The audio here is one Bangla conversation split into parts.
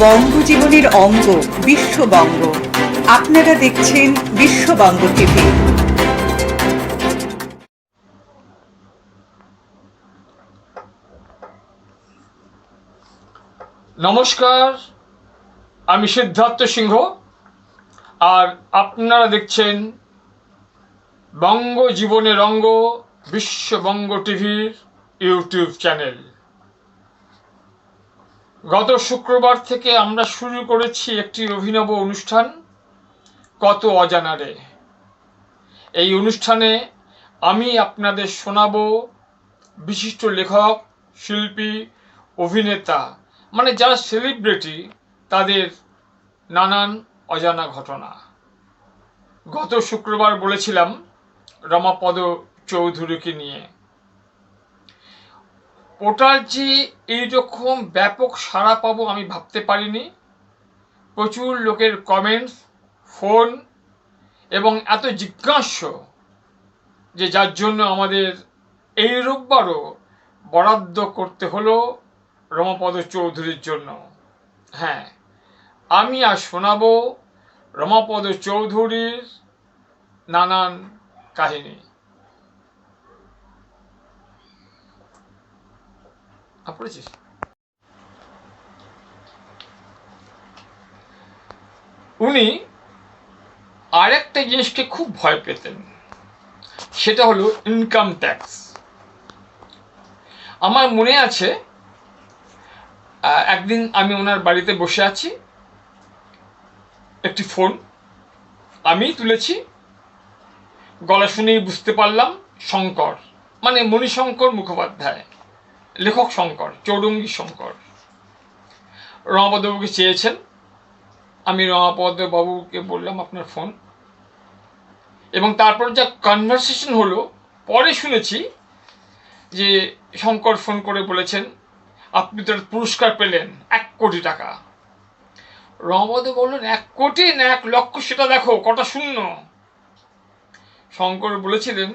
বঙ্গজীবনের অঙ্গ বিশ্ববঙ্গ। আপনারা দেখছেন বিশ্ববঙ্গ টিভি। নমস্কার, আমি সিদ্ধার্থ সিংহ আর আপনারা দেখছেন বঙ্গজীবনের অঙ্গ বিশ্ববঙ্গ টিভির ইউটিউব চ্যানেল। গত শুক্রবার থেকে আমরা শুরু করেছি একটি অভিনব অনুষ্ঠান, কত অজানারে। এই অনুষ্ঠানে আমি আপনাদের শোনাবো বিশিষ্ট লেখক, শিল্পী, অভিনেতা, মানে যারা সেলিব্রিটি, তাদের নানান অজানা ঘটনা। গত শুক্রবার বলেছিলাম রমাপদ চৌধুরীকে নিয়ে। ওটার যে এইরকম ব্যাপক সাড়া পাবো আমি ভাবতে পারিনি। প্রচুর লোকের কমেন্টস, ফোন এবং এত জিজ্ঞাস্য যে যার জন্য আমাদের এই রোববারও বরাদ্দ করতে হলো রমাপদ চৌধুরীর জন্য। হ্যাঁ, আমি আর শোনাবো রমাপদ চৌধুরীর নানান কাহিনী। উনি আরেকটা জিনিসকে খুব ভয় পেতেন, সেটা হলো ইনকাম ট্যাক্স। আমার মনে আছে একদিন আমি ওনার বাড়িতে বসে আছি, একটি ফোন আমি তুলেছি, গলা শুনেই বুঝতে পারলাম শঙ্কর, মানে মণিশঙ্কর মুখোপাধ্যায়, লেখক শঙ্কর, চৌরঙ্গী শঙ্কর। রমাপদবাবুকে চেয়েছেন। আমি রমাপদ বাবুকে বললাম আপনার ফোন, এবং তারপর যা কনভারসেশন হলো পরে শুনেছি যে শঙ্কর ফোন করে বলেছেন আপনি তো পুরস্কার পেলেন 1 কোটি টাকা। রমাপদ বললেন 1 কোটি না 1 লক্ষ, সেটা দেখো কটা শূন্য। শঙ্কর বলেছিলেন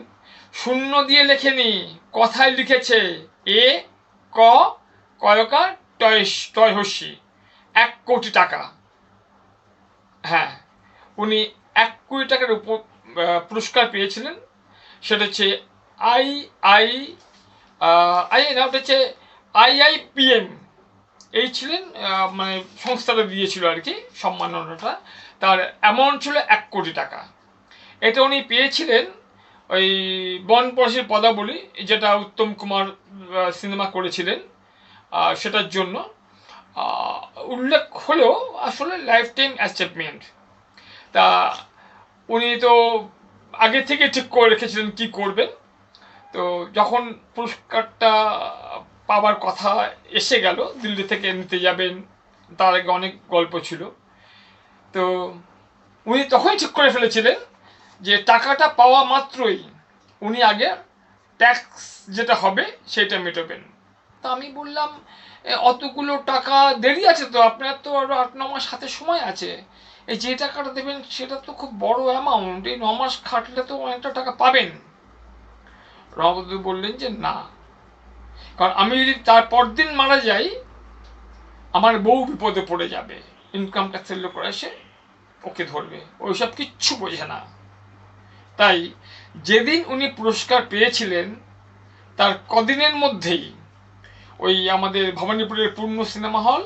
শূন্য দিয়ে লেখেনি, কথায় লিখেছে এ ক কয়কার টয় হস্যি 1 কোটি টাকা। হ্যাঁ, উনি 1 কোটি টাকার উপর পুরস্কার পেয়েছিলেন। সেটা হচ্ছে IIPM এই ছিলেন, মানে সংস্থাটা দিয়েছিল আর কি সম্মাননাটা। তার অ্যামাউন্ট ছিল 1 কোটি টাকা। এটা উনি পেয়েছিলেন ওই বনপরশের পদাবলী, যেটা উত্তম কুমার সিনেমা করেছিলেন, সেটার জন্য উল্লেখ হলেও আসলে লাইফ টাইম অ্যাচিভমেন্ট। তা উনি তো আগে থেকে ঠিক করে রেখেছিলেন কি করবেন। তো যখন পুরস্কারটা পাবার কথা এসে গেল, দিল্লি থেকে নিতে যাবেন, তার আগে অনেক গল্প ছিল। তো উনি তখনই ঠিক করে ফেলেছিলেন যে টাকাটা পাওয়া মাত্রই উনি আগে ট্যাক্স যেটা হবে সেটা মেটাবেন। তা আমি বললাম অতগুলো টাকা দেরি আছে তো, আপনার তো আরো 8-9 মাস হাতে সময় আছে, এই যে টাকাটা দেবেন সেটা তো খুব বড় অ্যামাউন্ট, এই 9 মাস খাটলে তো অনেকটা টাকা পাবেন। রমাপদ বললেন যে না, কারণ আমি যদি তার পরদিন মারা যাই আমার বউ বিপদে পড়ে যাবে, ইনকাম ট্যাক্সের লোক এসে ওকে ধরবে, ওইসব কিচ্ছু বোঝে না। তাই যেদিন উনি পুরস্কার পেয়েছিলেন তার কদিনের মধ্যেই ওই আমাদের ভবানীপুরের পূর্ণ সিনেমা হল,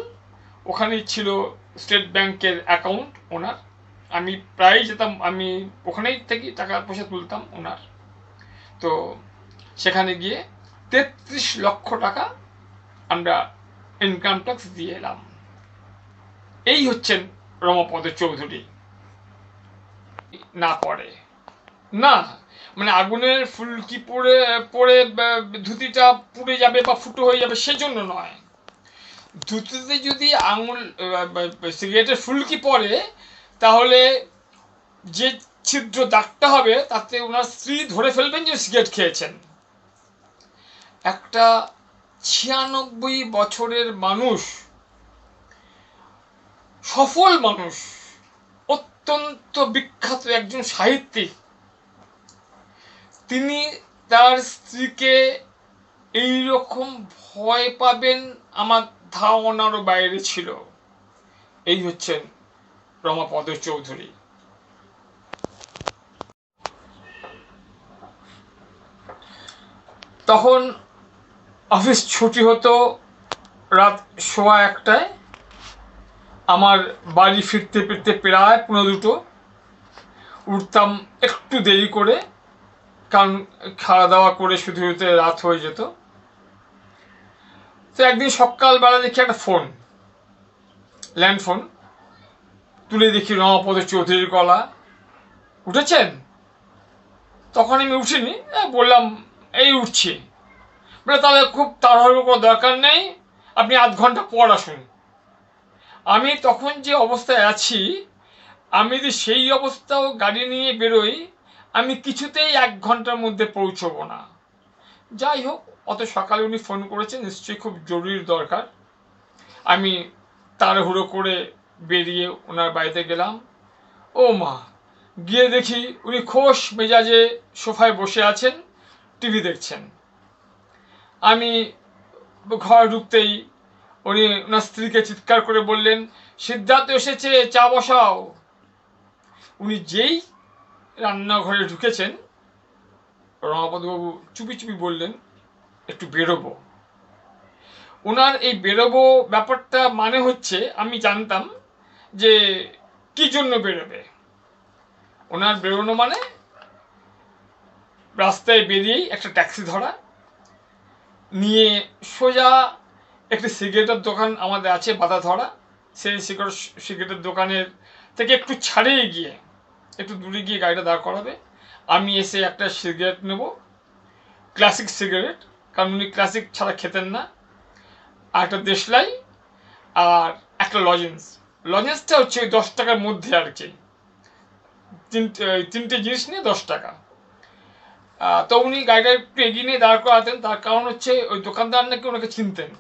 ওখানেই ছিল স্টেট ব্যাংকের অ্যাকাউন্ট ওনার। আমি প্রায় যেতাম, আমি ওখানেই থেকে টাকা পয়সা তুলতাম ওনার। তো সেখানে গিয়ে 33 লক্ষ টাকা আমরা ইনকাম ট্যাক্স দিয়ে এলাম। এই হচ্ছেন রমাপদ চৌধুরী। না পড়ে না, মানে আগুনের ফুলকি পড়ে পড়ে ধুতিটা পুড়ে যাবে বা ফুটো হয়ে যাবে সেজন্য নয়। ধুতিতে যদি আঙুল সিগারেটের ফুলকি পড়ে তাহলে যে ছিদ্র দাগটা হবে তাতে ওনার স্ত্রী ধরে ফেলবেন যে সিগারেট খেয়েছেন। একটা 96 বছরের মানুষ, সফল মানুষ, অত্যন্ত বিখ্যাত একজন সাহিত্যিক, তিনি তার স্ত্রীকে এইরকম ভয় পাবেন আমার ধারণারও বাইরে ছিল। এই হচ্ছেন রমাপদ চৌধুরী। তখন অফিস ছুটি হতো রাত 1:15। আমার বাড়ি ফিরতে ফিরতে প্রায় 1:45। উঠতাম একটু দেরি করে, কারণ খাওয়া দাওয়া করে শুধু শুতে রাত হয়ে যেত। তো একদিন সকালবেলা দেখি একটা ফোন, ল্যান্ড ফোন, তুলে দেখি রমাপদ চৌধুরীর গলা। উঠেছেন? তখন আমি উঠিনি, বললাম এই উঠছি। বলে তাহলে খুব তাড়াহুড়ো করার দরকার নেই, আপনি আধ ঘন্টা পর আসুন। আমি তখন যে অবস্থায় আছি, আমি যদি সেই অবস্থাও গাড়ি নিয়ে বেরোই, আমি কিছুতেই 1 ঘন্টার মধ্যে পৌঁছবো না। যাই হোক, অত সকালে উনি ফোন করেছেন, নিশ্চয়ই খুব জরুরি দরকার। আমি তাড়াহুড়ো করে বেরিয়ে ওনার বাড়িতে গেলাম। ও মা, গিয়ে দেখি উনি খোশ মেজাজে সোফায় বসে আছেন, টিভি দেখছেন। আমি ঘরে ঢুকতেই উনি ওনার স্ত্রীকে চিৎকার করে বললেন, সিদ্ধার্থ এসেছে, চা বসাও। উনি যেই রান্নাঘরে ঢুকেছেন, রমাপদবাবু চুপি চুপি বললেন, একটু বেরোবো। ওনার এই বেরোবো ব্যাপারটা মানে হচ্ছে, আমি জানতাম যে কি জন্য বেরোবে। ওনার বেরোনো মানে রাস্তায় বেরিয়েই একটা ট্যাক্সি ধরা, নিয়ে সোজা একটি সিগারেটের দোকান আমাদের আছে বাধা ধরা, সেই সিগারেটের দোকানের থেকে একটু ছাড়িয়ে গিয়ে, একটু দূরে গিয়ে গাড়িটা দাঁড় করাবে। আমি এসে একটা সিগারেট নেব, ক্লাসিক সিগারেট, কারণ উনি ক্লাসিক ছাড়া খেতেন না, আর একটা দেশলাই, আর একটা লজেন্স। লজেন্সটা হচ্ছে ওই 10 টাকার মধ্যে আর কি, তিনটে জিনিস নিয়ে 10 টাকা। তো উনি গাড়িটা একটু এগিয়ে নিয়ে দাঁড় করাতেন, তার কারণ হচ্ছে ওই দোকানদার নাকি ওনাকে চিনতেন।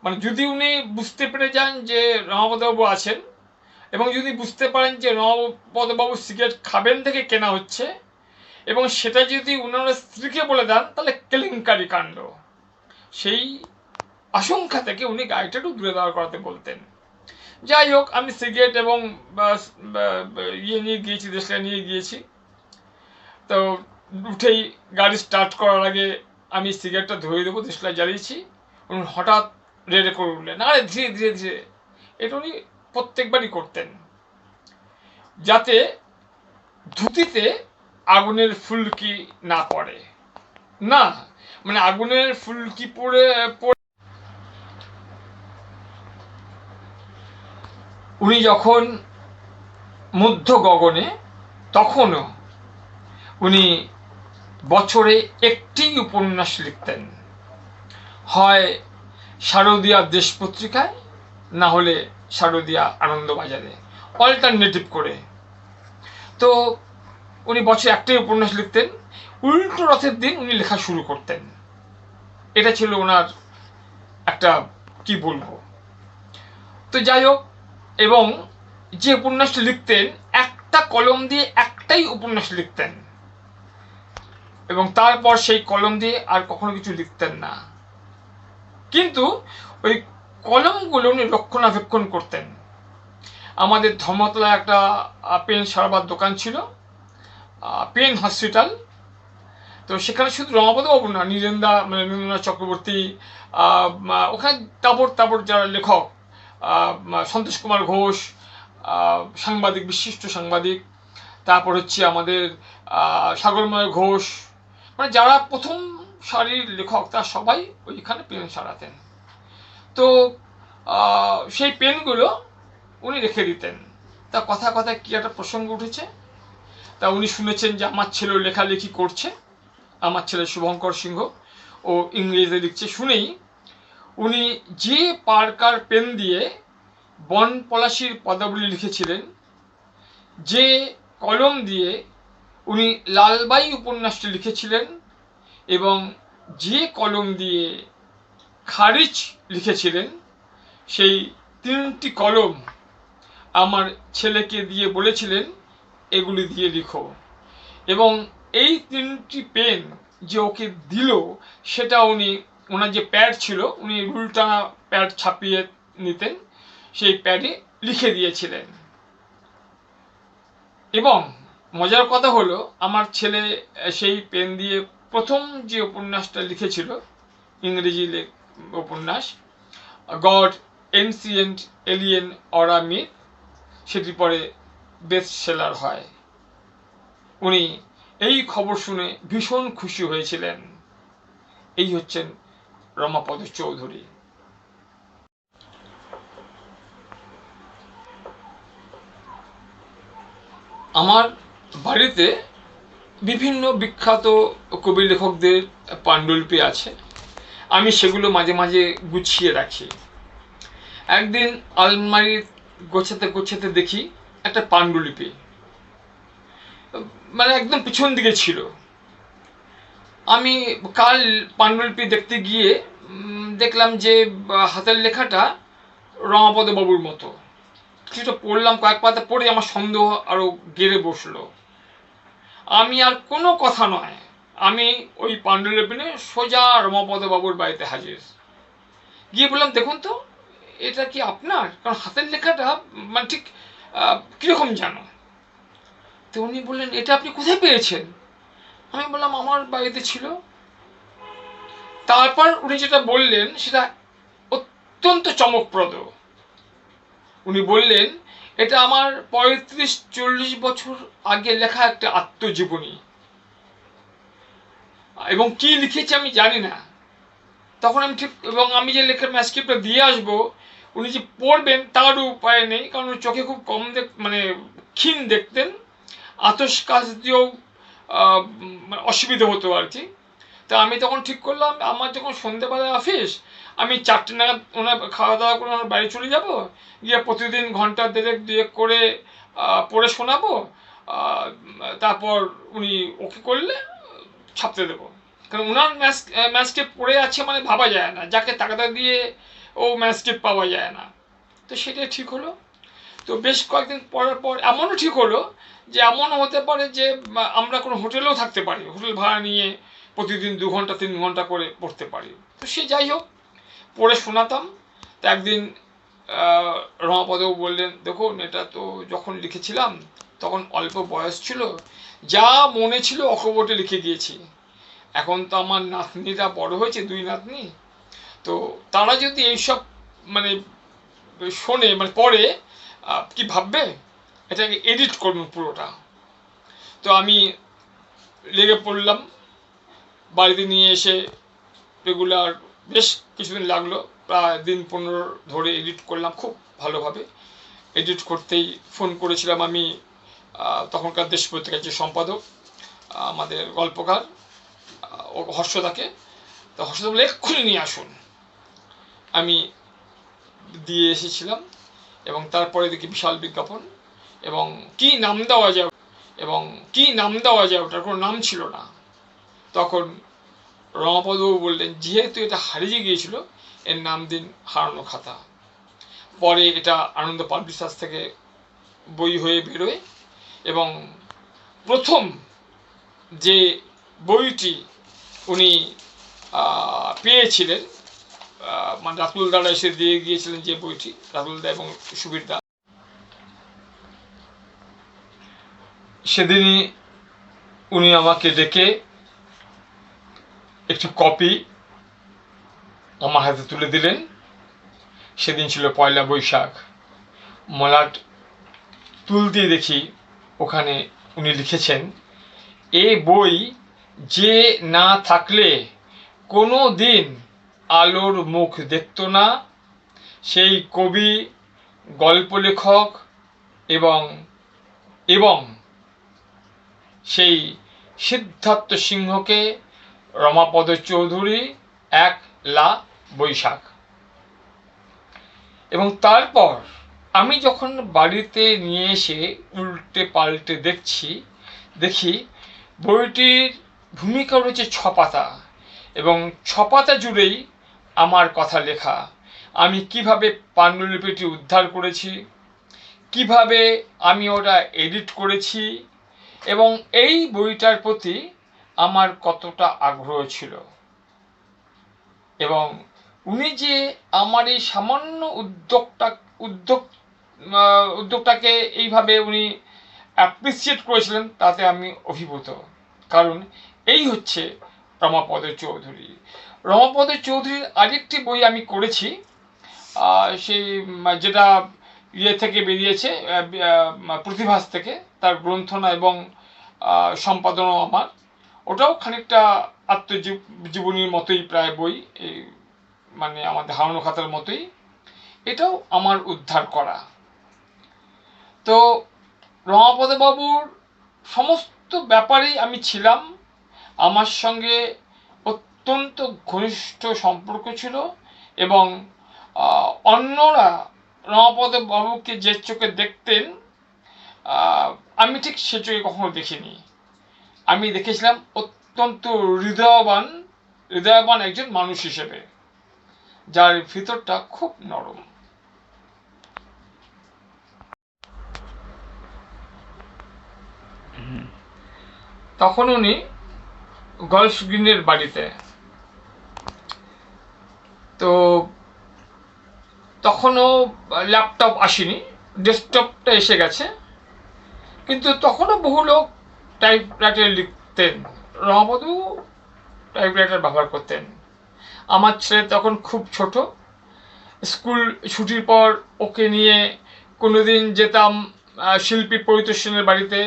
মানে যদি উনি বুঝতে পেরে যান যে রমাপদবাবু আছেন, এবং যদি বুঝতে পারেন যে রমাপদবাবু সিগারেট খাবেন থেকে কেনা হচ্ছে, এবং সেটা যদি ওনার স্ত্রীকে বলে দেন, তাহলে কেলেঙ্কারি কাণ্ড। সেই আশঙ্কা থেকে উনি গাড়িটা একটু দূরে দাঁড় করাতে বলতেন। যাই হোক, আমি সিগারেট এবং ইয়ে নিয়ে গিয়েছি, দেশলাই নিয়ে গিয়েছি। তো উঠেই গাড়ি স্টার্ট করার আগে আমি সিগারেটটা ধরিয়ে দেবো, দেশলাই জ্বালিয়েছি। উনি হঠাৎ রেড়ে করে উঠলেন, আরে ধীরে ধীরে ধীরে। এটা উনি প্রত্যেকবারই করতেন, যাতে ধুতিতে আগুনের ফুলকি না পড়ে। না, মানে আগুনের ফুলকি পড়ে উনি যখন মধ্য গগনে, তখনও উনি বছরে একটি উপন্যাস লিখতেন, হয় শারদীয়া দেশ পত্রিকায়, না হলে শারদীয়া আনন্দবাজারে, অল্টারনেটিভ করে। তো উনি বছরে একটাই উপন্যাস লিখতেন। উল্টো রথের দিন উনি লেখা শুরু করতেন। এটা ছিল ওনার একটা, কি বলবো। তো যাই হোক, এবং যে উপন্যাসটি লিখতেন, একটা কলম দিয়ে একটাই উপন্যাস লিখতেন, এবং তারপর সেই কলম দিয়ে আর কখনো কিছু লিখতেন না। কিন্তু ওই কলমগুলো উনি রক্ষণাবেক্ষণ করতেন। আমাদের ধর্মতলায় একটা পেন সারাবার দোকান ছিল, পেন হসপিটাল। তো সেখানে শুধু রমাপদবাবু না, মানে নীরেন্দ্রনাথ চক্রবর্তী, ওখানে তাবড় তাবড় যারা লেখক, সন্তোষ কুমার ঘোষ, সাংবাদিক, বিশিষ্ট সাংবাদিক, তারপর হচ্ছে আমাদের সাগরময় ঘোষ, মানে যারা প্রথম সারির লেখক, তারা সবাই ওইখানে পেন সারাতেন। তো সেই পেনগুলো উনি রেখে দিতেন। তা কথা কথায় কি একটা প্রসঙ্গ উঠেছে, তা উনি শুনেছেন যে আমার ছেলে লেখালেখি করছে, আমার ছেলে শুভঙ্কর সিংহ, ও ইংরেজিতে লিখছে। শুনেই উনি যে পার্কার পেন দিয়ে বন পলাশির পদাবলী লিখেছিলেন, যে কলম দিয়ে উনি লালবাই উপন্যাসটি লিখেছিলেন, এবং যে কলম দিয়ে খারিজ লিখেছিলেন, সেই 3টি কলম আমার ছেলেকে দিয়ে বলেছিলেন, এগুলি দিয়ে লিখো। এবং এই 3টি পেন যে ওকে দিল, সেটা উনি, ওনার যে প্যাড ছিল, উনি রুল টানা প্যাড ছাপিয়ে নিতেন, সেই প্যাডে লিখে দিয়েছিলেন। এবং মজার কথা হলো, আমার ছেলে সেই পেন দিয়ে প্রথম যে উপন্যাসটা লিখেছিল, ইংরেজি উপন্যাস, god, ancient alien or a myth, সেটি পরে বেস্ট সেলার হয়। উনি এই খবর শুনে ভীষণ খুশি হয়েছিলেন। এই হচ্ছেন রমাপদ চৌধুরী। আমার বাড়িতে বিভিন্ন বিখ্যাত কবি লেখকদের পাণ্ডুলিপি আছে। আমি সেগুলো মাঝে মাঝে গুছিয়ে রাখি। একদিন আলমারি গোছাতে গোছাতে দেখি একটা পাণ্ডুলিপি, মানে একদম পিছন দিকে ছিল। আমি কাল পাণ্ডুলিপি দেখতে গিয়ে দেখলাম যে হাতের লেখাটা রমাপদ বাবুর মতো। কিছুটা পড়লাম, কয়েক পাতা পড়ে আমার সন্দেহ আরো গেড়ে বসলো। আমি আর কোনো কথা নয়, আমি ওই পাণ্ডুলিপি নিয়ে সোজা রমাপদ বাবুর বাড়িতে হাজির। গিয়ে বললাম, দেখুন তো এটা কি আপনার? কারণ হাতের লেখাটা মানে ঠিক কিরকম জানো? তো উনি বললেন, এটা আপনি কোথায় পেয়েছেন? আমি বললাম, আমার বাড়িতে ছিল। তারপর উনি যেটা বললেন সেটা অত্যন্ত চমকপ্রদ। উনি বললেন, এটা আমার 35-40 বছর আগে লেখা একটা আত্মজীবনী, এবং কি লিখেছি আমি জানি না। তখন আমি ঠিক, এবং আমি যে লেখার ম্যাসক্রিপ্টটা দিয়ে আসবো, উনি যে পড়বেন তারও উপায় নেই, কারণ চোখে খুব কম মানে ক্ষীণ দেখতেন, আতস কাজ দিয়েও অসুবিধা হতো আর কি। তা আমি তখন ঠিক করলাম, আমার যখন সন্ধ্যেবেলায় অফিস, আমি 4টে নাগাদ ওনার খাওয়া দাওয়া করে ওনার বাড়ি চলে যাব, গিয়ে প্রতিদিন ঘন্টা দুয়েক করে পড়ে শোনাবো। তারপর উনি ওকে করলে ছাপতে দেবো। কারণ ওনার ম্যাসক্রিপ্ট পড়ে আছে মানে ভাবা যায় না, যাকে টাকাটা দিয়ে ও ম্যাসক্রিপ্ট পাওয়া যায় না। তো সেটাই ঠিক হলো। তো বেশ কয়েকদিন পরের পর এমনও ঠিক হলো যে এমনও হতে পারে যে আমরা কোনো হোটেলেও থাকতে পারি, হোটেল ভাড়া নিয়ে প্রতিদিন 2 ঘন্টা 3 ঘন্টা করে পড়তে পারি। তো সে যাই হোক, পড়ে শোনাতাম। তো একদিন রমাপদবাবু বললেন, দেখুন এটা তো যখন লিখেছিলাম তখন অল্প বয়স ছিল, যা মনে ছিল অকপটে লিখে দিয়েছি। এখন তো আমার নাতনিরা বড় হয়েছে, 2 নাতনি, তো তারা যদি এইসব মানে শোনে, মানে পড়ে, কি ভাববে? এটাকে এডিট করুন পুরোটা। তো আমি লেগে পড়লাম, বাড়িতে নিয়ে এসে রেগুলার বেশ কিছুদিন লাগলো, প্রায় দিন 15 ধরে এডিট করলাম খুব ভালোভাবে। এডিট করতেই ফোন করেছিলাম আমি তখনকার দেশ পত্রিকার যে সম্পাদক, আমাদের গল্পকার হর্ষদাকে। তো হর্ষদা বলে, এক্ষুনি নিয়ে আসুন। আমি দিয়ে এসেছিলাম, এবং তারপরে দেখি বিশাল বিজ্ঞাপন, এবং কি নাম দেওয়া যায়, ওটার কোনো নাম ছিল না। তখন রমাপদবাবু বললেন, যেহেতু এটা হারিয়ে গিয়েছিল, এর নাম দিন হারানো খাতা। পরে এটা আনন্দ পাবলিশার্স থেকে বই হয়ে বেরোয়, এবং প্রথম যে বইটি উনি পেয়েছিলেন, মানে রাতুল দাদা এসে দিয়ে গিয়েছিলেন যে বইটি, রাতুল দা এবং সুবীর দা, সেদিনই উনি আমাকে ডেকে একটি কপি আমার হাতে তুলে দিলেন। সেদিন ছিল 1 বৈশাখ। মলাট তুলতে দেখি ওখানে উনি লিখেছেন, এ বই যে না থাকলে কোনো দিন আলোর মুখ দেখত না, সেই কবি, গল্প লেখক এবং এবং সেই সিদ্ধার্থ সিংহকে রমাপদ চৌধুরী 1 বৈশাখ। এবং তারপর আমি যখন বাড়িতে নিয়ে এসে উল্টে পাল্টে দেখি বইটির ভূমিকা রয়েছে 6 পাতা, এবং 6 পাতা জুড়েই আমার কথা লেখা। আমি কিভাবে পাণ্ডুলিপিটি উদ্ধার করেছি, কিভাবে আমি ওটা এডিট করেছি, এবং এই বইটার প্রতি আমার কতটা আগ্রহ ছিল। এবং উনি যে আমার এই সামান্য উদ্যোগ উদ্যোগটাকে এইভাবে উনি অ্যাপ্রিসিয়েট করেছিলেন, তাতে আমি অভিভূত। কারণ এই হচ্ছে রমাপদ চৌধুরী। রমাপদ চৌধুরীর আরেকটি বই আমি করেছি, সেই যেটা ইয়ে থেকে বেরিয়েছে, প্রতিভাস থেকে, তার গ্রন্থনা এবং সম্পাদনও আমার। ওটাও খানিকটা আত্মজীবনীর মতোই প্রায় বই, এই মানে আমাদের হারানো খাতার মতোই। এটাও আমার উদ্ধার করা। তো রমাপদ বাবুর সমস্ত ব্যাপারেই আমি ছিলাম, আমার সঙ্গে অত্যন্ত ঘনিষ্ঠ সম্পর্ক ছিল, এবং অন্যরা রমাপদ বাবুকে যে চোখে দেখতেন আমি ঠিক সে চোখে কখনো দেখিনি। আমি দেখেছিলাম অত্যন্ত হৃদয়বান একজন মানুষ হিসেবে, যার ভিতরটা খুব নরম। তখন উনি গলফ গ্রিনের বাড়িতে, তো তখনও ল্যাপটপ আসেনি, ডেস্কটপটা এসে গেছে, কিন্তু তখনও বহু লোক টাইপরাইটারে লিখতেন, রমাপদ টাইপরাইটার ব্যবহার করতেন। আমার ছেলে তখন খুব ছোট, স্কুল ছুটির পর ওকে নিয়ে কোনোদিন যেতাম শিল্পী পরিতোষ সেনের বাড়িতে,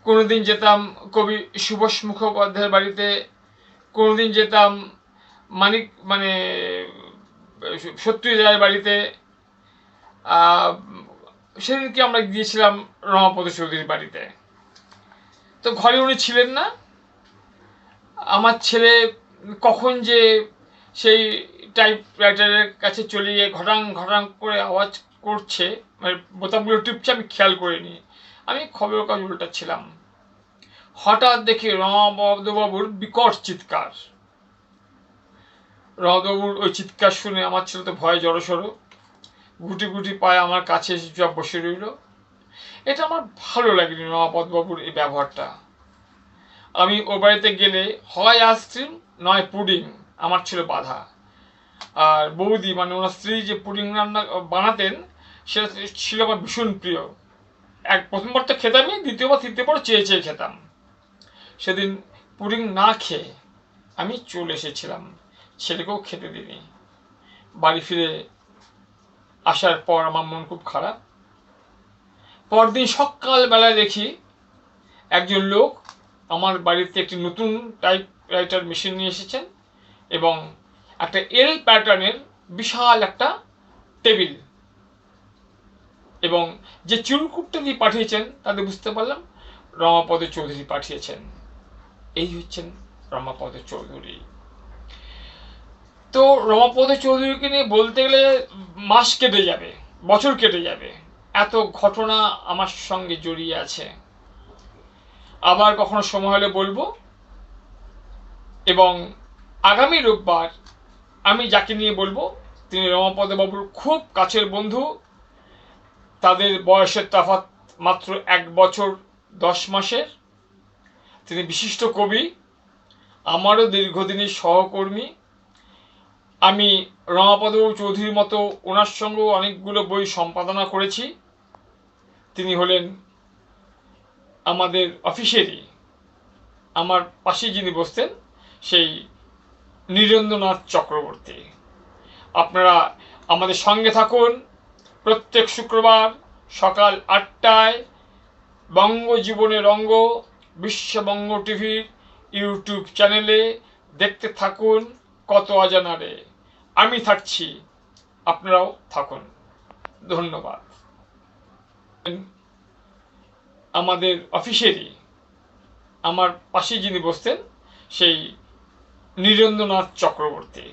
কোনোদিন যেতাম কবি সুভাষ মুখোপাধ্যায়ের বাড়িতে, কোনোদিন যেতাম সত্যজিৎ রায়ের বাড়িতে। সেদিনকে আমরা গিয়েছিলাম রমাপদ চৌধুরীর বাড়িতে। তো ঘরে উনি ছিলেন না। আমার ছেলে কখন যে সেই টাইপরাইটারের কাছে চলে গিয়ে ঘটাং ঘটাং করে আওয়াজ করছে, মানে বোতামগুলো টিপছে, আমি খেয়াল করিনি, আমি খবরের কাগজ উল্টাচ্ছিলাম। হঠাৎ দেখি রমাপদবাবুর বিকট চিৎকার। রমাপদবাবুর ওই চিৎকার শুনে আমার ছেলে তো ভয়ে জড়সড়, গুটি গুটি পায়ে আমার কাছে এসে চুপ বসে রইল। এটা আমার ভালো লাগেনি, রমাপদবাবুর এই ব্যবহারটা। আমি ও বাড়িতে গেলে হয় আইসক্রিম নয় পুডিং আমার ছিল বাধা। আর বৌদি মানে ওনার স্ত্রী যে পুডিং রান্না বানাতেন সেটা ছিল আমার ভীষণ প্রিয়। প্রথমবার তো খেতামই, দ্বিতীয়বার তৃতীয়বার চেয়ে চেয়ে খেতাম। সেদিন পুডিং না খেয়ে আমি চলে এসেছিলাম, ছেলেকেও খেতে দিইনি। বাড়ি ফিরে আসার পর আমার মন খুব খারাপ। পরদিন সকালবেলায় দেখি একজন লোক আমার বাড়িতে একটি নতুন টাইপরাইটার মেশিন নিয়ে এসেছেন, এবং একটা এল প্যাটার্নের বিশাল একটা টেবিল, এবং যে চিরকুটটা দিয়ে পাঠিয়েছেন তাতে বুঝতে পারলাম রমাপদ চৌধুরী পাঠিয়েছেন। এই হচ্ছেন রমাপদ চৌধুরী। তো রমাপদ চৌধুরীকে নিয়ে বলতে গেলে মাস কেটে যাবে, বছর কেটে যাবে, এত ঘটনা আমার সঙ্গে জড়িয়ে আছে। আবার কখনো সময় হলে বলবো। এবং আগামী রোববার আমি যাকে নিয়ে বলবো তিনি রমাপদ বাবুর খুব কাছের বন্ধু। তাদের বয়সের তফাৎ মাত্র 1 বছর 10 মাসের। তিনি বিশিষ্ট কবি, আমারও দীর্ঘদিনের সহকর্মী। আমি রমাপদ চৌধুরীর মতো ওনার সঙ্গেও অনেকগুলো বই সম্পাদনা করেছি। তিনি হলেন আমাদের অফিসেরই, আমার পাশে যিনি বসতেন সেই নীরেন্দ্রনাথ চক্রবর্তী। আপনারা আমাদের সঙ্গে থাকুন। প্রত্যেক শুক্রবার সকাল 8টায় বঙ্গজীবনের রঙ্গ বিশ্ববঙ্গ টিভির ইউটিউব চ্যানেলে দেখতে থাকুন কত অজানারে। আমি থাকছি, আপনারাও থাকুন। ধন্যবাদ। আমাদের অফিসেরই, আমার পাশে যিনি বসতেন সেই নীরেন্দ্রনাথ চক্রবর্তী।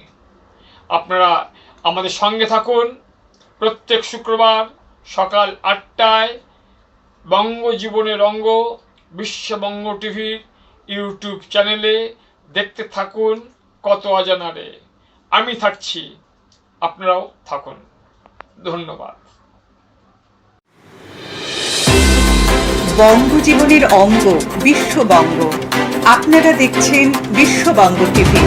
আপনারা আমাদের সঙ্গে থাকুন। প্রত্যেক শুক্রবার সকাল 8টায় বঙ্গজীবনের রঙ্গ বিশ্ববঙ্গ টিভির ইউটিউব চ্যানেলে দেখতে থাকুন কত অজানারে। আমি থাকছি, আপনারাও থাকুন। ধন্যবাদ। বঙ্গজীবনের অঙ্গ বিশ্ববঙ্গ। আপনারা দেখছেন বিশ্ববঙ্গ টিভি।